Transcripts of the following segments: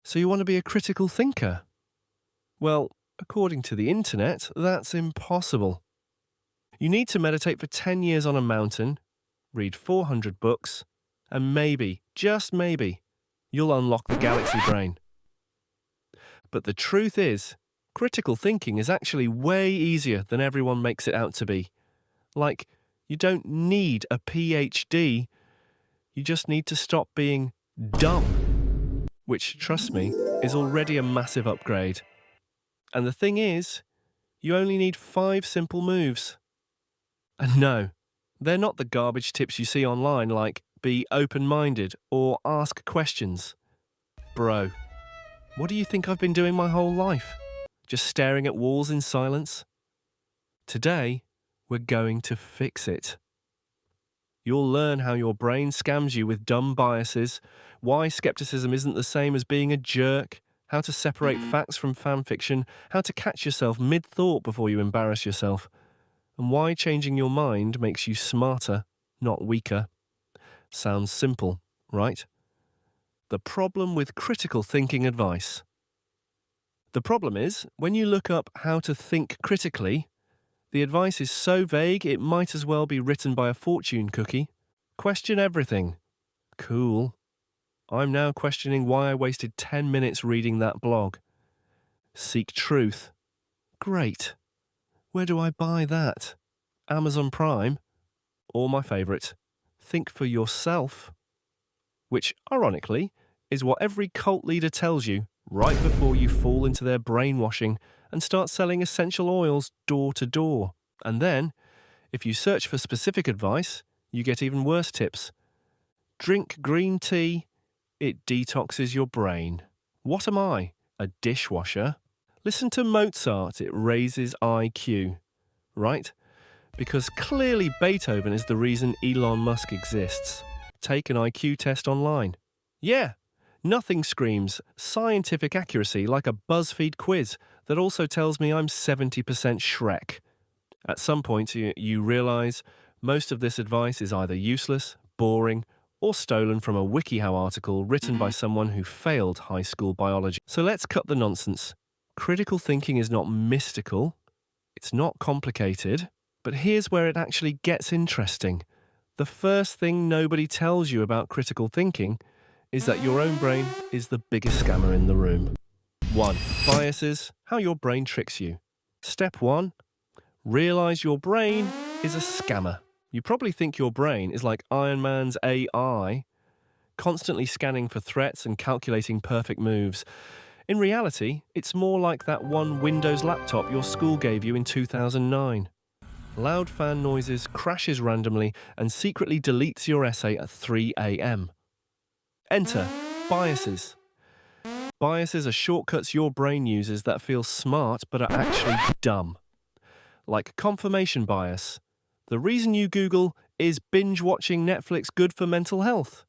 So you want to be a critical thinker? Well, according to the internet, that's impossible. You need to meditate for 10 years on a mountain, read 400 books, and maybe, just maybe, you'll unlock the galaxy brain. But the truth is, critical thinking is actually way easier than everyone makes it out to be. Like, you don't need a PhD, you just need to stop being dumb. Which, trust me, is already a massive upgrade. And the thing is, you only need 5 simple moves. And no, they're not the garbage tips you see online like be open-minded or ask questions. Bro, what do you think I've been doing my whole life? Just staring at walls in silence? Today, we're going to fix it. You'll learn how your brain scams you with dumb biases, why skepticism isn't the same as being a jerk, how to separate facts from fanfiction, how to catch yourself mid-thought before you embarrass yourself, and why changing your mind makes you smarter, not weaker. Sounds simple, right? The problem with critical thinking advice. The problem is, when you look up how to think critically, the advice is so vague it might as well be written by a fortune cookie. Question everything. Cool. I'm now questioning why I wasted 10 minutes reading that blog. Seek truth. Great. Where do I buy that? Amazon Prime? Or my favourite, think for yourself. Which, ironically, is what every cult leader tells you right before you fall into their brainwashing and start selling essential oils door to door. And then, if you search for specific advice, you get even worse tips. Drink green tea. It detoxes your brain. What am I? A dishwasher? Listen to Mozart. It raises IQ. Right? Because clearly Beethoven is the reason Elon Musk exists. Take an IQ test online. Yeah, nothing screams scientific accuracy like a BuzzFeed quiz that also tells me I'm 70% Shrek. At some point, you realise most of this advice is either useless, boring, or stolen from a WikiHow article written by someone who failed high school biology. So let's cut the nonsense. Critical thinking is not mystical. It's not complicated. But here's where it actually gets interesting. The first thing nobody tells you about critical thinking is that your own brain is the biggest scammer in the room. 1. Biases, how your brain tricks you. Step 1. Realise your brain is a scammer. You probably think your brain is like Iron Man's AI, constantly scanning for threats and calculating perfect moves. In reality, it's more like that one Windows laptop your school gave you in 2009. Loud fan noises, crashes randomly, and secretly deletes your essay at 3 a.m. Enter biases. Biases are shortcuts your brain uses that feel smart but are actually dumb. Like confirmation bias. The reason you Google, is binge-watching Netflix good for mental health?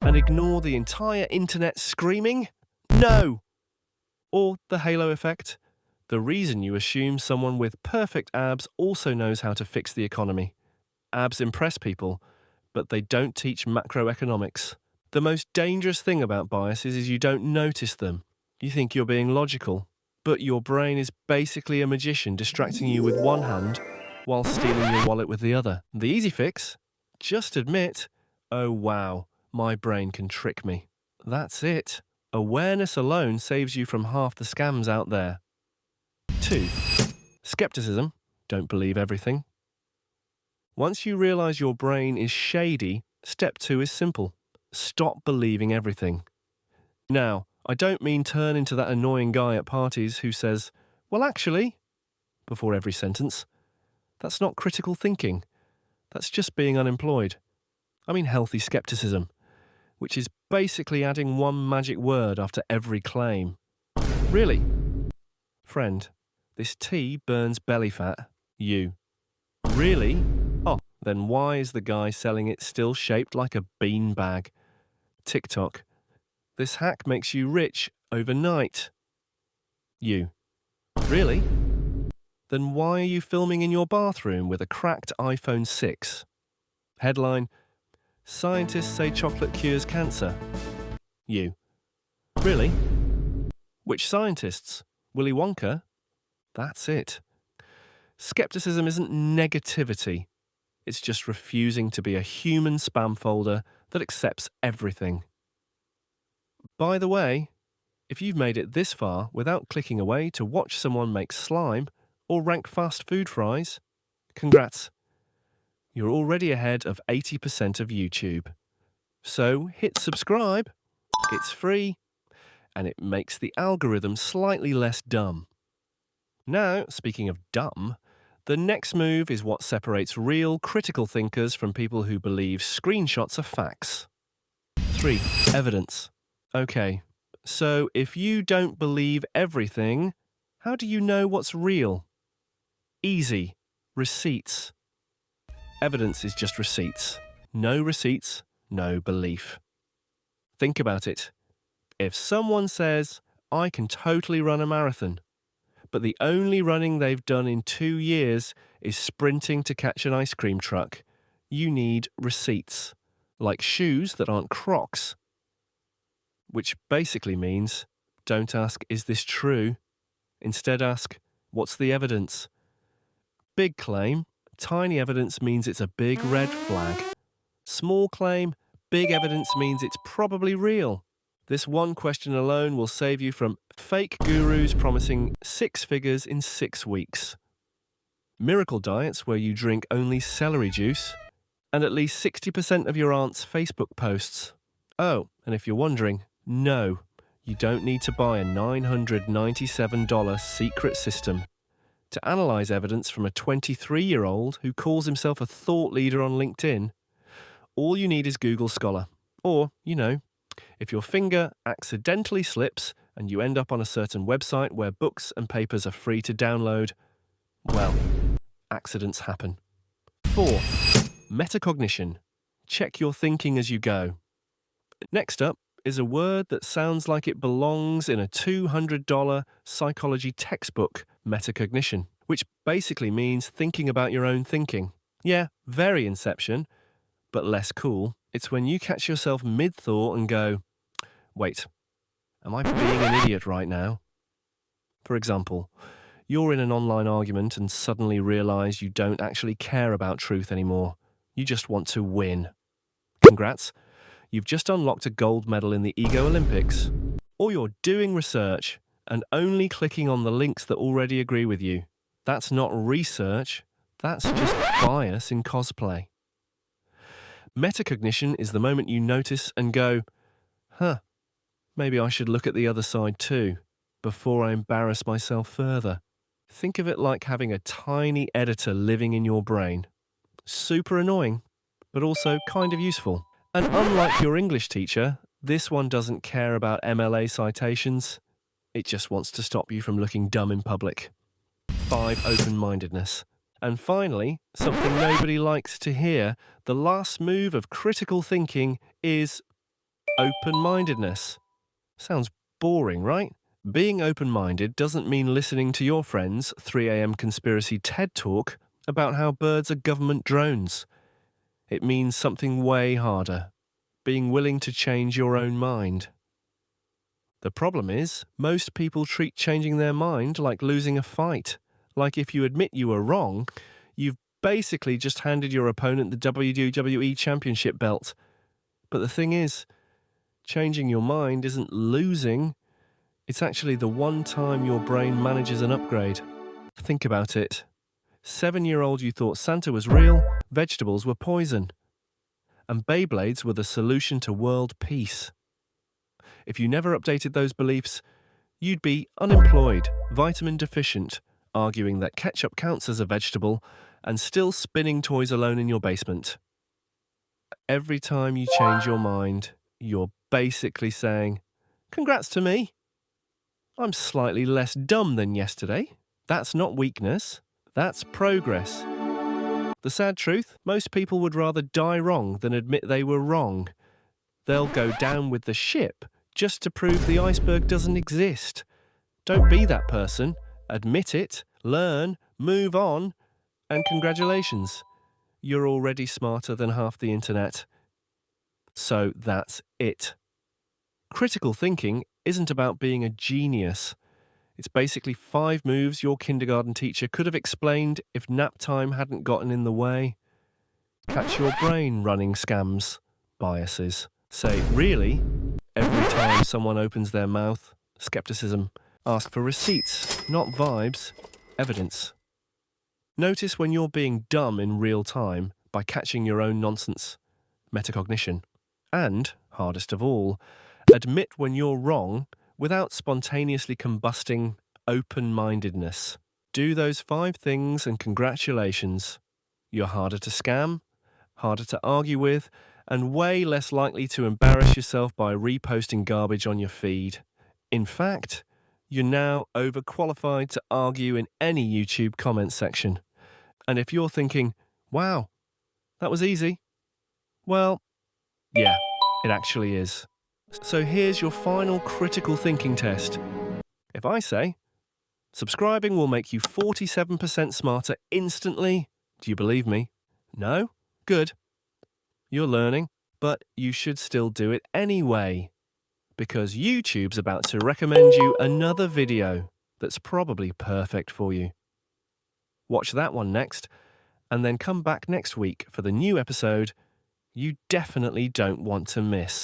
And ignore the entire internet screaming, no! Or the halo effect. The reason you assume someone with perfect abs also knows how to fix the economy. Abs impress people, but they don't teach macroeconomics. The most dangerous thing about biases is you don't notice them. You think you're being logical, but your brain is basically a magician distracting you with one hand while stealing your wallet with the other. The easy fix? Just admit, oh wow, my brain can trick me. That's it. Awareness alone saves you from half the scams out there. 2. Skepticism. Don't believe everything. Once you realise your brain is shady, step 2 is simple. Stop believing everything. Now, I don't mean turn into that annoying guy at parties who says, well, actually, before every sentence. That's not critical thinking. That's just being unemployed. I mean healthy skepticism, which is basically adding one magic word after every claim. Really? Friend, this tea burns belly fat. You. Really? Oh, then why is the guy selling it still shaped like a bean bag? TikTok. This hack makes you rich overnight. You. Really? Then why are you filming in your bathroom with a cracked iPhone 6? Headline, Scientists say chocolate cures cancer. You. Really? Which scientists? Willy Wonka? That's it. Skepticism isn't negativity. It's just refusing to be a human spam folder that accepts everything. By the way, if you've made it this far without clicking away to watch someone make slime or rank fast food fries, congrats. You're already ahead of 80% of YouTube. So hit subscribe, it's free, and it makes the algorithm slightly less dumb. Now, speaking of dumb, the next move is what separates real critical thinkers from people who believe screenshots are facts. 3. Evidence. Okay, so if you don't believe everything, how do you know what's real? Easy. Receipts. Evidence is just receipts. No receipts, no belief. Think about it. If someone says, I can totally run a marathon, but the only running they've done in 2 years is sprinting to catch an ice cream truck, you need receipts, like shoes that aren't Crocs. Which basically means, don't ask, is this true? Instead ask, what's the evidence? Big claim, tiny evidence means it's a big red flag. Small claim, big evidence means it's probably real. This one question alone will save you from fake gurus promising 6 figures in 6 weeks, miracle diets where you drink only celery juice, and at least 60% of your aunt's Facebook posts. Oh, and if you're wondering, no, you don't need to buy a $997 secret system to analyze evidence from a 23-year-old who calls himself a thought leader on LinkedIn. All you need is Google Scholar. Or, if your finger accidentally slips and you end up on a certain website where books and papers are free to download, well, accidents happen. 4. Metacognition. Check your thinking as you go. Next up is a word that sounds like it belongs in a $200 psychology textbook, metacognition, which basically means thinking about your own thinking. Yeah, very Inception, but less cool. It's when you catch yourself mid-thought and go, wait, am I being an idiot right now? For example, you're in an online argument and suddenly realize you don't actually care about truth anymore. You just want to win. Congrats. You've just unlocked a gold medal in the Ego Olympics. Or you're doing research and only clicking on the links that already agree with you. That's not research, that's just bias in cosplay. Metacognition is the moment you notice and go, maybe I should look at the other side too, before I embarrass myself further. Think of it like having a tiny editor living in your brain. Super annoying, but also kind of useful. And unlike your English teacher, this one doesn't care about MLA citations. It just wants to stop you from looking dumb in public. 5. Open-mindedness. And finally, something nobody likes to hear, the last move of critical thinking is open-mindedness. Sounds boring, right? Being open-minded doesn't mean listening to your friend's 3 a.m. conspiracy TED talk about how birds are government drones. It means something way harder, being willing to change your own mind. The problem is, most people treat changing their mind like losing a fight. Like if you admit you were wrong, you've basically just handed your opponent the WWE Championship belt. But the thing is, changing your mind isn't losing. It's actually the one time your brain manages an upgrade. Think about it. 7-year-old you thought Santa was real, vegetables were poison. And Beyblades were the solution to world peace. If you never updated those beliefs, you'd be unemployed, vitamin deficient, arguing that ketchup counts as a vegetable, and still spinning toys alone in your basement. Every time you change your mind, you're basically saying, congrats to me. I'm slightly less dumb than yesterday. That's not weakness, that's progress. The sad truth, most people would rather die wrong than admit they were wrong. They'll go down with the ship just to prove the iceberg doesn't exist. Don't be that person. Admit it, learn, move on, and congratulations. You're already smarter than half the internet. So that's it. Critical thinking isn't about being a genius. It's basically 5 moves your kindergarten teacher could have explained if nap time hadn't gotten in the way. Catch your brain running scams, biases. Say, really? Every time someone opens their mouth. Skepticism. Ask for receipts, not vibes, evidence. Notice when you're being dumb in real time by catching your own nonsense. Metacognition. And, hardest of all, admit when you're wrong without spontaneously combusting open-mindedness. Do those 5 things and congratulations. You're harder to scam, harder to argue with, and way less likely to embarrass yourself by reposting garbage on your feed. In fact, you're now overqualified to argue in any YouTube comment section. And if you're thinking, wow, that was easy, well, yeah, it actually is. So here's your final critical thinking test. If I say, subscribing will make you 47% smarter instantly, do you believe me? No? Good. You're learning, but you should still do it anyway, because YouTube's about to recommend you another video that's probably perfect for you. Watch that one next, and then come back next week for the new episode you definitely don't want to miss.